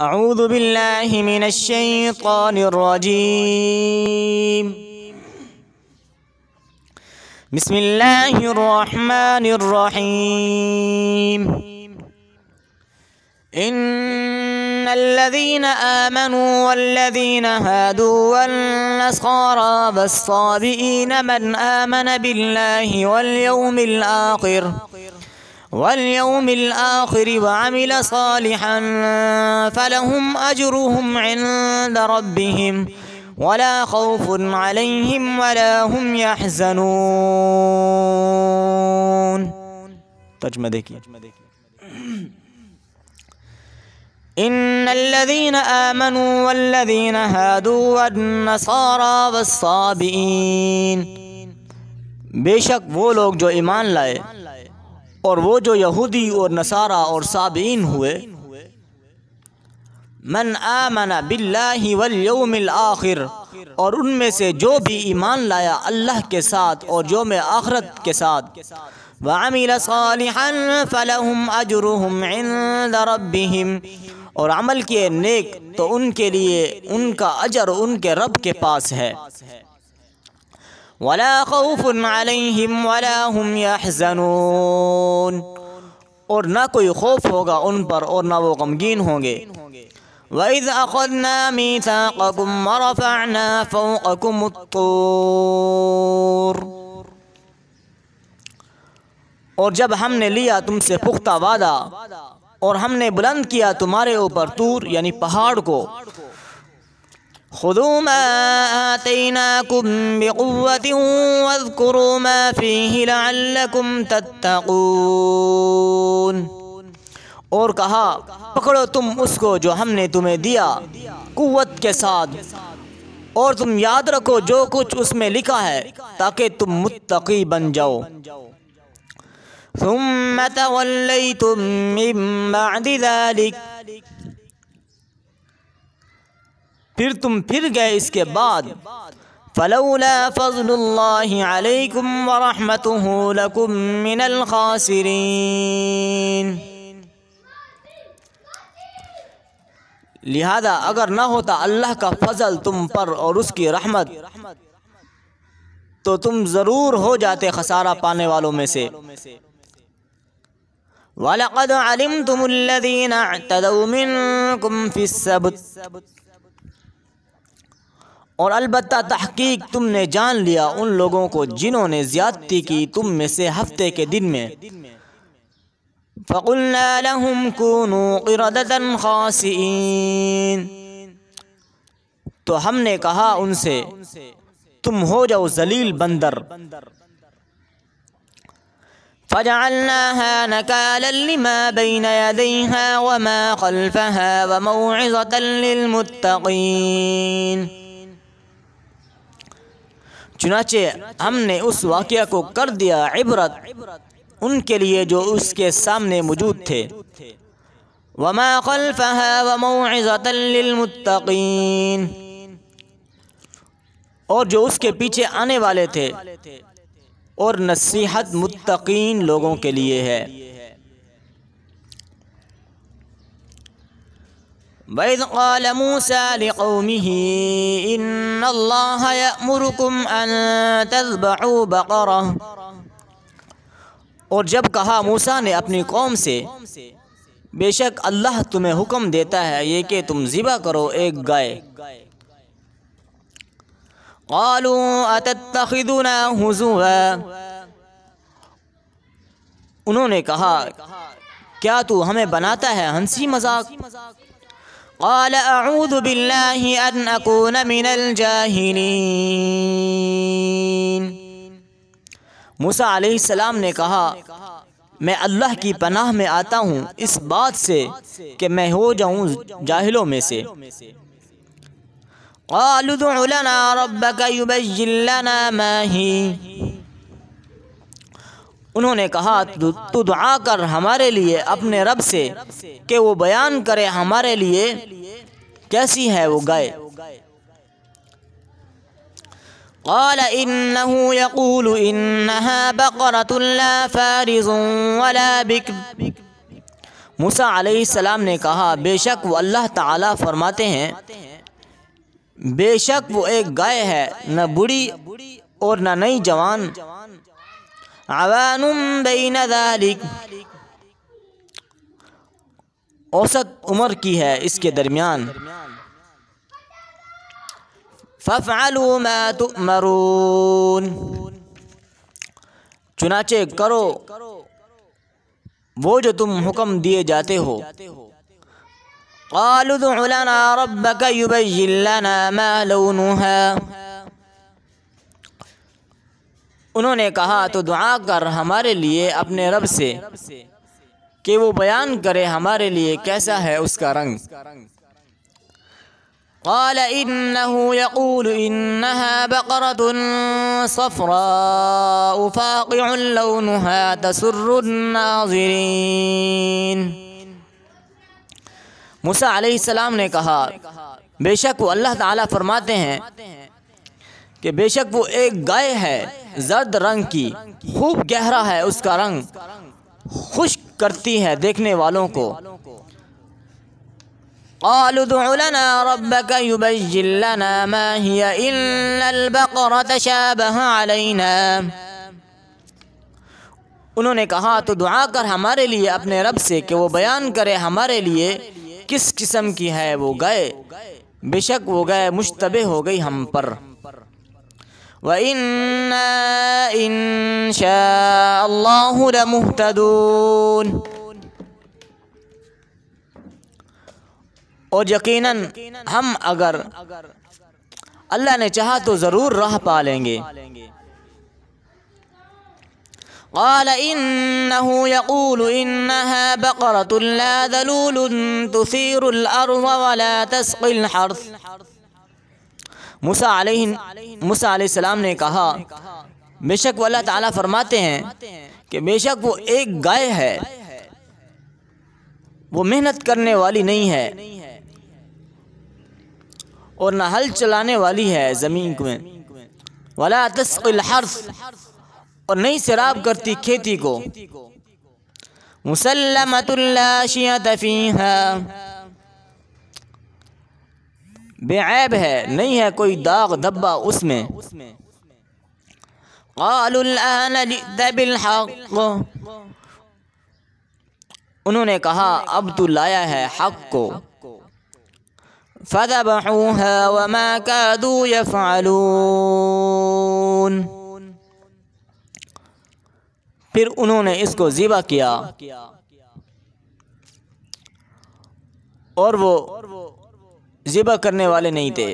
اعوذ باللہ من الشیطان الرجیم بسم اللہ الرحمن الرحیم ان الذين آمنوا والذين هادوا والنصارى والصابئين من آمن بالله واليوم الآخر وعمل صالحا فلهم أجرهم عند ربهم ولا خوف عليهم ولا هم يحزنون. ترجمہ دیکھیے. ان الذين آمنوا والذين هادوا والنصارى والصابئين، بے شک وہ لوگ جو ایمان لائے اور وہ جو یہودی اور نصارہ اور صابئین ہوئے. من آمن باللہ والیوم الآخر، اور ان میں سے جو بھی ایمان لایا اللہ کے ساتھ اور یوم آخرت کے ساتھ. وعمل صالحا فلهم اجرهم عند ربهم، اور عمل کیے نیک تو ان کے لیے ان کا اجر ان کے رب کے پاس ہے. ولا خوف علیہم ولا هم يحزنون، اور نہ کوئی خوف ہوگا ان پر اور نہ وہ غمگین ہوں گے. وَإِذْ أَخَذْنَا مِيثَاقَكُمْ وَرَفَعْنَا فَوْقَكُمُ الطُّورَ، اور جب ہم نے لیا تم سے پختہ وعدہ اور ہم نے بلند کیا تمہارے اوپر طور یعنی پہاڑ کو. خذوا ما آتيناكم بقوة واذكروا ما فيه لعلكم تتقون، اور کہا پکڑو تم اس کو جو ہم نے تمہیں دیا قوت کے ساتھ، اور تم یاد رکھو جو کچھ اس میں لکھا ہے تاکہ تم متقی بن جاؤ. ثم توليتم من بعد ذلك، پھر تم پھر گئے اس کے بعد. فلولا فضل اللہ علیکم ورحمتہ لکم من الخاسرین، لہذا اگر نہ ہوتا اللہ کا فضل تم پر اور اس کی رحمت تو تم ضرور ہو جاتے خسارہ پانے والوں میں سے. وَلَقَدْ عَلِمْتُمُ الَّذِينَ اعْتَدَوْا مِنْكُمْ فِي السَّبْتِ، اور البتہ تحقیق تم نے جان لیا ان لوگوں کو جنہوں نے زیادتی کی تم میں سے ہفتے کے دن میں. فَقُلْنَا لَهُمْ كُونُوا قِرَدَةً خَاسِئِينَ، تو ہم نے کہا ان سے تم ہو جاؤ ذلیل بندر. فَجَعَلْنَاهَا نَكَالًا لِمَا بَيْنَ يَدَيْهَا وَمَا خَلْفَهَا وَمَوْعِظَةً لِلْمُتَّقِينَ، چنانچہ ہم نے اس واقعہ کو کر دیا عبرت ان کے لیے جو اس کے سامنے موجود تھے. وَمَا خَلْفَهَا وَمَوْعِظَةً لِلْمُتَّقِينَ، اور جو اس کے پیچھے آنے والے تھے اور نصیحت متقین لوگوں کے لیے ہے. وَإِذْ قَالَ مُوسَى لِقَوْمِهِ إِنَّ اللَّهَ يَأْمُرُكُمْ أَن تَذْبَحُوا بَقَرَةً، اور جب کہا موسیٰ نے اپنی قوم سے بے شک اللہ تمہیں حکم دیتا ہے یہ کہ تم ذبح کرو ایک گائے. قَالُوا أَتَتَّخِذُنَا هُزُوًا، انہوں نے کہا کیا تو ہمیں بناتا ہے ہنسی مذاق. قال اعوذ باللہ ان اکون من الجاہلین، موسیٰ علیہ السلام نے کہا میں اللہ کی پناہ میں آتا ہوں اس بات سے کہ میں ہو جاؤں جاہلوں میں سے. قالوا ادع لنا ربك يبين لنا ما هي، انہوں نے کہا تو دعا کر ہمارے لیے اپنے رب سے کہ وہ بیان کرے ہمارے لیے کیسی ہے وہ گائے. قال إنه يقول إنها بقرة لا فارض ولا بكر موسیٰ علیہ السلام نے کہا بے شک وہ اللہ تعالیٰ فرماتے ہیں بے شک وہ ایک گائے ہے نہ بوڑھی اور نہ نئی جوان عوان بین ذالک اوسط عمر کی ہے اس کے درمیان فافعلوا ما تؤمرون چنانچہ کرو وہ جو تم حکم دیے جاتے ہو قالوا ادع لنا ربك يبين لنا ما لونها انہوں نے کہا تو دعا کر ہمارے لیے اپنے رب سے کہ وہ بیان کرے ہمارے لیے کیسا ہے اس کا رنگ قال انه يقول انها بقرة صفراء فاقع لونها تسر الناظرين موسیٰ علیہ السلام نے کہا بے شک وہ اللہ تعالیٰ فرماتے ہیں کہ بے شک وہ ایک گائے ہے زرد رنگ کی خوب گہرا ہے اس کا رنگ خوش کرتی ہے دیکھنے والوں کو قالوا ادع لنا ربك يبين لنا ما هي إن البقرة تشابه علينا انہوں نے کہا تو دعا کر ہمارے لیے اپنے رب سے کہ وہ بیان کرے ہمارے لیے کس قسم کی ہے وہ گائے بے شک وہ گائے مشتبہ ہو گئی ہم پر وَإِنَّا إِن شَاءَ اللَّهُ لَمُهْتَدُونَ اور یقیناً ہم اگر اللہ نے چاہا تو ضرور راہ پا لیں گے قال إنه يقول إنها بقرة لا ذلول تثير الأرض ولا تسقي الحرث موسیٰ علیہ السلام نے کہا بے شک وہ اللہ تعالیٰ فرماتے ہیں کہ بے شک وہ ایک گائے ہے وہ محنت کرنے والی نہیں ہے اور نہ ہل چلانے والی ہے زمین میں ولا تسقي الحرث اور نہیں سیراب کرتی کھیتی کو مسلمۃ لا شیۃ فیہا بے عیب ہے نہیں ہے کوئی داغ دھبا اس میں قالوا الآن جئت بالحق انہوں نے کہا اب تو لایا ہے حق کو فذبحوها وما كادوا يفعلون پھر انہوں نے اس کو ذبح کیا اور وہ ذبح کرنے والے نہیں تھے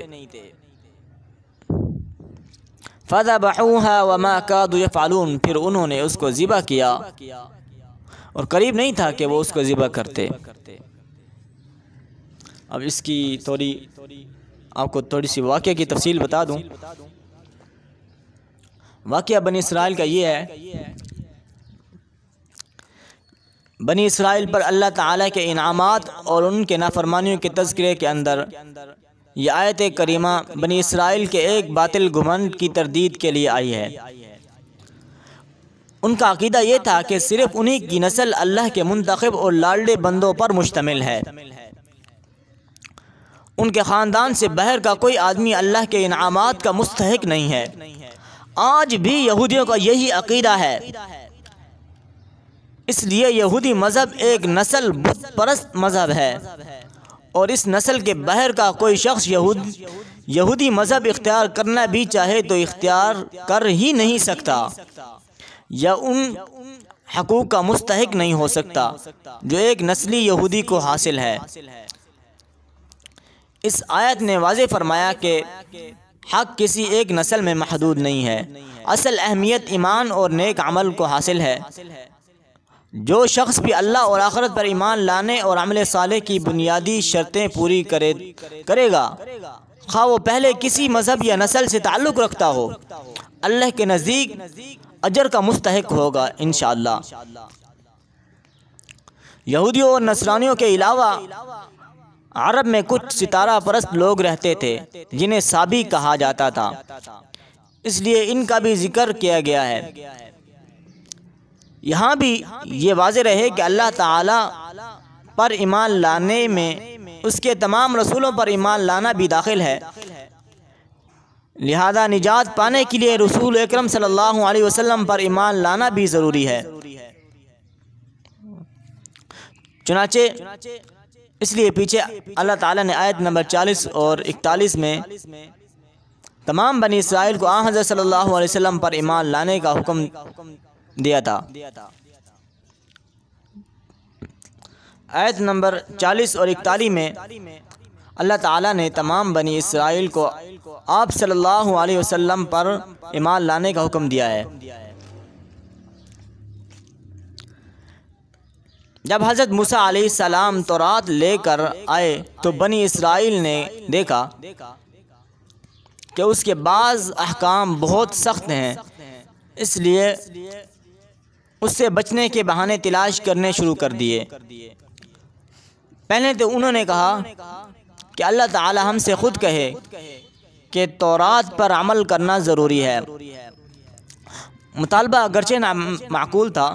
فذبحوها وما كادوا يفعلون پھر انہوں نے اس کو ذبح کیا اور قریب نہیں تھا کہ وہ اس کو ذبح کرتے اب اس کی آپ کو تھوڑی سی واقعہ کی تفصیل بتا دوں واقعہ بنی اسرائیل کا یہ ہے بنی اسرائیل پر اللہ تعالیٰ کے انعامات اور ان کے نافرمانیوں کے تذکرے کے اندر یہ آیت کریمہ بنی اسرائیل کے ایک باطل گھمنڈ کی تردید کے لیے آئی ہے ان کا عقیدہ یہ تھا کہ صرف انہی کی نسل اللہ کے منتخب اور لاڈلے بندوں پر مشتمل ہے ان کے خاندان سے باہر کا کوئی آدمی اللہ کے انعامات کا مستحق نہیں ہے آج بھی یہودیوں کا یہی عقیدہ ہے اس لیے یہودی مذہب ایک نسل بت پرست مذہب ہے اور اس نسل کے باہر کا کوئی شخص یہودی مذہب اختیار کرنا بھی چاہے تو اختیار کر ہی نہیں سکتا یا ان حقوق کا مستحق نہیں ہو سکتا جو ایک نسلی یہودی کو حاصل ہے اس آیت نے واضح فرمایا کہ حق کسی ایک نسل میں محدود نہیں ہے اصل اہمیت ایمان اور نیک عمل کو حاصل ہے جو شخص بھی اللہ اور آخرت پر ایمان لانے اور عمل صالح کی بنیادی شرطیں پوری کرے گا خواہ وہ پہلے کسی مذہب یا نسل سے تعلق رکھتا ہو اللہ کے نزدیک اجر کا مستحق ہوگا انشاءاللہ یہودیوں اور نصرانیوں کے علاوہ عرب میں کچھ ستارہ پرست لوگ رہتے تھے جنہیں صابی کہا جاتا تھا اس لیے ان کا بھی ذکر کیا گیا ہے یہاں بھی یہ واضح رہے کہ اللہ تعالیٰ پر ایمان لانے میں اس کے تمام رسولوں پر ایمان لانا بھی داخل ہے، لہذا نجات پانے کے لیے رسول اکرم صلی اللہ علیہ وسلم پر ایمان لانا بھی ضروری ہے۔ چنانچہ اس لیے پیچھے اللہ تعالیٰ نے آیت نمبر 40 اور 41 میں تمام بنی اسرائیل کو آن حضرت صلی اللہ علیہ وسلم پر ایمان لانے کا حکم دیا تھا۔ آیت نمبر 40 اور 41 میں اللہ تعالیٰ نے تمام بنی اسرائیل کو آپ صلی اللہ علیہ وسلم پر ایمان لانے کا حکم دیا ہے۔ جب حضرت موسیٰ علیہ السلام تورات لے کر آئے تو بنی اسرائیل نے دیکھا کہ اس کے بعض احکام بہت سخت ہیں، اس لیے اس سے بچنے کے بہانے تلاش کرنے شروع کر دیے۔ پہلے تو انہوں نے کہا کہ اللہ تعالی ہم سے خود کہے کہ تورات پر عمل کرنا ضروری ہے۔ مطالبہ اگرچہ معقول تھا،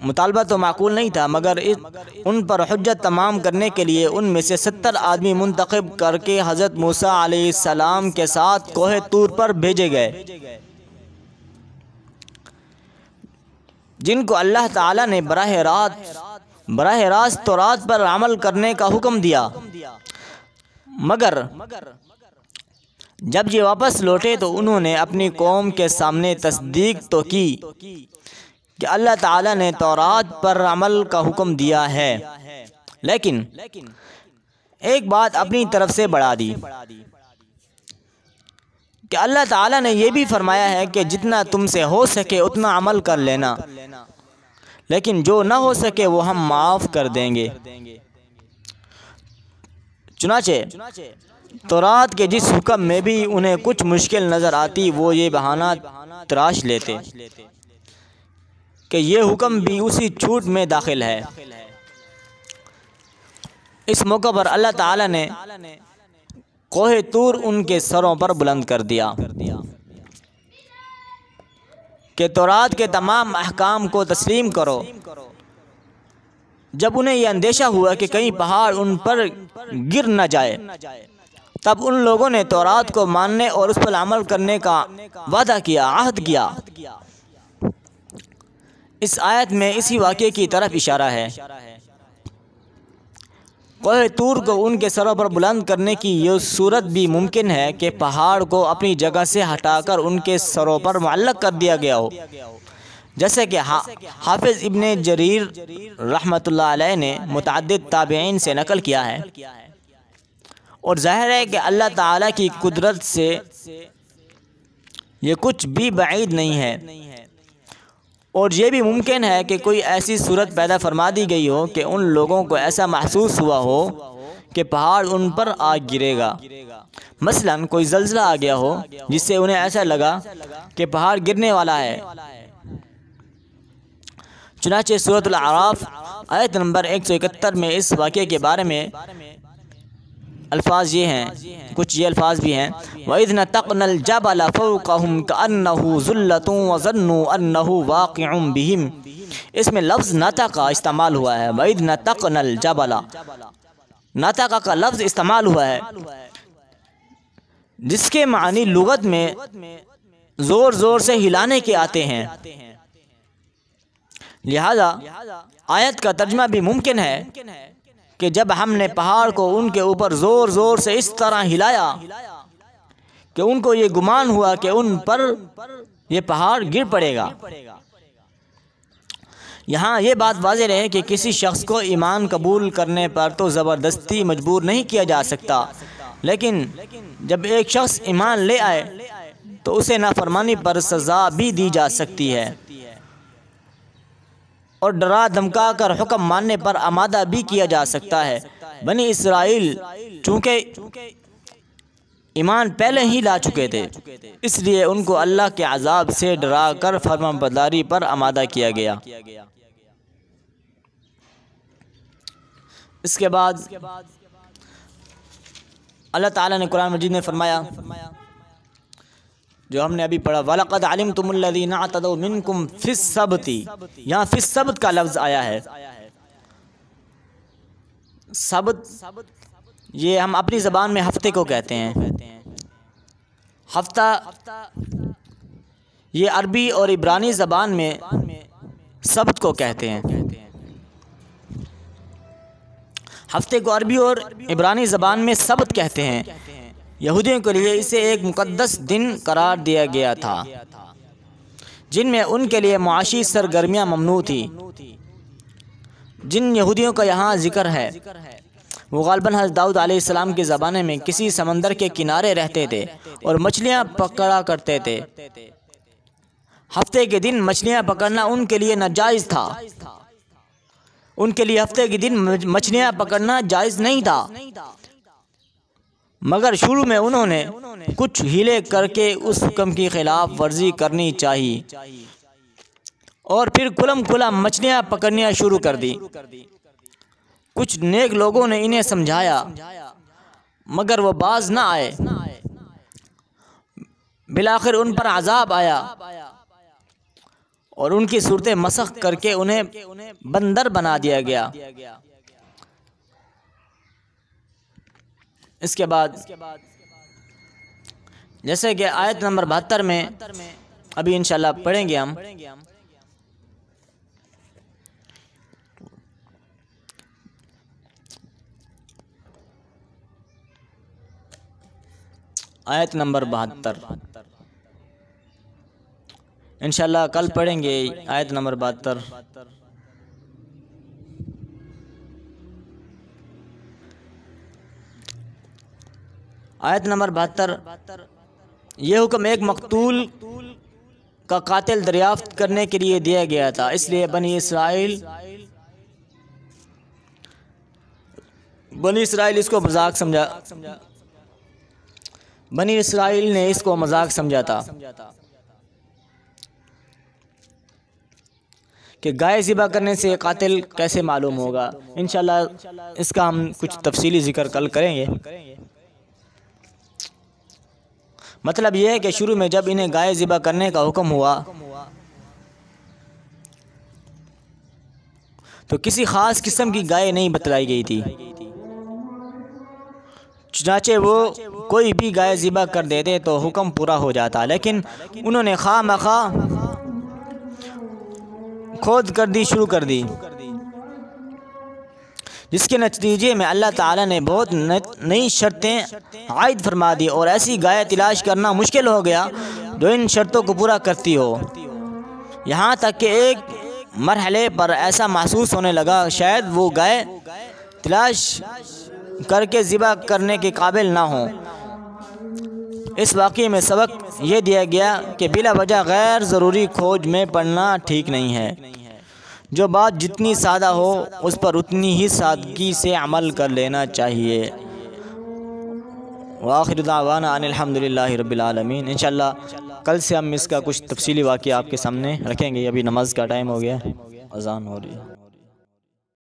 مطالبہ تو معقول نہیں تھا، مگر ان پر حجت تمام کرنے کے لیے ان میں سے 70 آدمی منتخب کر کے حضرت موسیٰ علیہ السلام کے ساتھ کوہ طور پر بھیجے گئے، جن کو اللہ تعالیٰ نے براہ راست تورات پر عمل کرنے کا حکم دیا۔ مگر جب یہ واپس لوٹے تو انہوں نے اپنی قوم کے سامنے تصدیق تو کی کہ اللہ تعالیٰ نے تورات پر عمل کا حکم دیا ہے، لیکن ایک بات اپنی طرف سے بڑھا دی کہ اللہ تعالیٰ نے یہ بھی فرمایا ہے کہ جتنا تم سے ہو سکے اتنا عمل کر لینا، لیکن جو نہ ہو سکے وہ ہم معاف کر دیں گے۔ چنانچہ تورات کے جس حکم میں بھی انہیں کچھ مشکل نظر آتی وہ یہ بہانہ تراش لیتے کہ یہ حکم بھی اسی چھوٹ میں داخل ہے۔ اس موقع پر اللہ تعالیٰ نے کوہ طور ان کے سروں پر بلند کر دیا کہ تورات کے تمام احکام کو تسلیم کرو۔ جب انہیں یہ اندیشہ ہوا کہ کہیں پہاڑ ان پر گر نہ جائے، تب ان لوگوں نے تورات کو ماننے اور اس پر عمل کرنے کا وعدہ کیا، عہد کیا۔ اس آیت میں اسی واقعے کی طرف اشارہ ہے۔ کوہ طور کو ان کے سروں پر بلند کرنے کی یہ صورت بھی ممکن ہے کہ پہاڑ کو اپنی جگہ سے ہٹا کر ان کے سروں پر معلق کر دیا گیا ہو، جیسے کہ حافظ ابن جریر رحمۃ اللہ علیہ نے متعدد تابعین سے نقل کیا ہے، اور ظاہر ہے کہ اللہ تعالیٰ کی قدرت سے یہ کچھ بھی بعید نہیں ہے، اور یہ بھی ممکن ہے کہ کوئی ایسی صورت پیدا فرما دی گئی ہو کہ ان لوگوں کو ایسا محسوس ہوا ہو کہ پہاڑ ان پر آ گرے گا۔ مثلا کوئی زلزلہ آ گیا ہو جس سے انہیں ایسا لگا کہ پہاڑ گرنے والا ہے۔ چنانچہ سورۃ الاعراف آیت نمبر 171 میں اس واقعے کے بارے میں الفاظ یہ ہیں، کچھ یہ الفاظ بھی ہیں، وَإِذْ نَتَقْنَا الْجَبَلَ فَوْقَهُمْ كَأَنَّهُ ظُلَّةٌ وَظَنُّوا أَنَّهُ وَاقِعٌ بِهِمْ۔ اس میں لفظ نَتَقَ استعمال ہوا ہے، وَإِذْ نَتَقْنَا الْجَبَلَ، نَتَقَ کا لفظ استعمال ہوا ہے، جس کے معنی لغت میں زور زور سے ہلانے کے آتے ہیں۔ لہذا آیت کا ترجمہ بھی ممکن ہے کہ جب ہم نے پہاڑ کو ان کے اوپر زور زور سے اس طرح ہلایا کہ ان کو یہ گمان ہوا کہ ان پر یہ پہاڑ گر پڑے گا۔ یہاں یہ بات واضح رہے کہ کسی شخص کو ایمان قبول کرنے پر تو زبردستی مجبور نہیں کیا جا سکتا، لیکن جب ایک شخص ایمان لے آئے تو اسے نافرمانی پر سزا بھی دی جا سکتی ہے، اور ڈرا دھمکا کر حکم ماننے پر آمادہ بھی کیا جا سکتا ہے۔ بنی اسرائیل چونکہ ایمان پہلے ہی لا چکے تھے، اس لیے ان کو اللہ کے عذاب سے ڈرا کر فرمانبرداری پر آمادہ کیا گیا۔ اس کے بعد اللہ تعالیٰ نے قرآن مجید میں فرمایا جو ہم نے ابھی پڑھا وَلَقَدْ عَلِمْتُمُ الَّذِينَ اعْتَدَوْا مِنْكُمْ فِي السَّبْتِ، یہاں فی السبت کا لفظ آیا ہے۔ سبت یہ ہم اپنی زبان میں ہفتے کو کہتے ہیں۔ ہفتہ یہ عربی اور عبرانی زبان میں سبت کو کہتے ہیں۔ ہفتے کو عربی اور عبرانی زبان میں سبت کہتے ہیں۔ یہودیوں کے لیے اسے ایک مقدس دن قرار دیا گیا تھا جن میں ان کے لیے معاشی سرگرمیاں ممنوع تھی۔ جن یہودیوں کا یہاں ذکر ہے وہ غالباً حضرت داؤد علیہ السلام کے زمانے میں کسی سمندر کے کنارے رہتے تھے اور مچھلیاں پکڑا کرتے تھے۔ ہفتے کے دن مچھلیاں پکڑنا ان کے لیے ناجائز تھا۔ ان کے لیے ہفتے کے دن مچھلیاں پکڑنا جائز نہیں تھا، مگر شروع میں انہوں نے کچھ ہیلے کر کے اس حکم کی خلاف ورزی کرنی چاہی اور پھر کھلم کھلا مچھلیاں پکڑنیاں شروع کر دی۔ کچھ نیک لوگوں نے انہیں سمجھایا مگر وہ باز نہ آئے۔ بالآخر ان پر عذاب آیا اور ان کی صورتیں مسخ کر کے انہیں بندر بنا دیا گیا۔ اس کے بعد جیسے کہ آیت نمبر 72 میں ابھی انشاءاللہ پڑھیں گے ہم۔ آیت نمبر 72 انشاءاللہ کل پڑھیں گے۔ آیت نمبر 72 آیت نمبر 72 یہ حکم ایک مقتول کا قاتل دریافت کرنے کے لیے دیا گیا تھا، اس لیے بنی اسرائیل اس کو مذاق سمجھا، بنی اسرائیل نے اس کو مذاق سمجھا تھا کہ گائے ذبح کرنے سے قاتل کیسے معلوم ہوگا۔ انشاءاللہ اس کا ہم کچھ تفصیلی ذکر کل کریں گے۔ مطلب یہ ہے کہ شروع میں جب انہیں گائے ذبح کرنے کا حکم ہوا تو کسی خاص قسم کی گائے نہیں بتلائی گئی تھی، چنانچہ وہ کوئی بھی گائے ذبح کر دیتے تو حکم پورا ہو جاتا، لیکن انہوں نے خواہ مخواہ کھود گردی شروع کر دی، جس کے نتیجے میں اللہ تعالیٰ نے بہت نئی شرطیں عائد فرما دی اور ایسی گائے تلاش کرنا مشکل ہو گیا جو ان شرطوں کو پورا کرتی ہو۔ یہاں تک کہ ایک مرحلے پر ایسا محسوس ہونے لگا شاید وہ گائے تلاش کر کے ذبح کرنے کے قابل نہ ہوں۔ اس واقعے میں سبق یہ دیا گیا کہ بلا وجہ غیر ضروری کھوج میں پڑنا ٹھیک نہیں ہے۔ جو بات جتنی سادہ ہو اس پر اتنی ہی سادگی سے عمل کر لینا چاہیے۔ وآخر دعوانا ان الحمدللہ رب العالمین۔ انشاءاللہ کل سے ہم اس کا کچھ تفصیلی واقعہ آپ کے سامنے رکھیں گے۔ ابھی نماز کا ٹائم ہو گیا، اذان ہو رہی ہے۔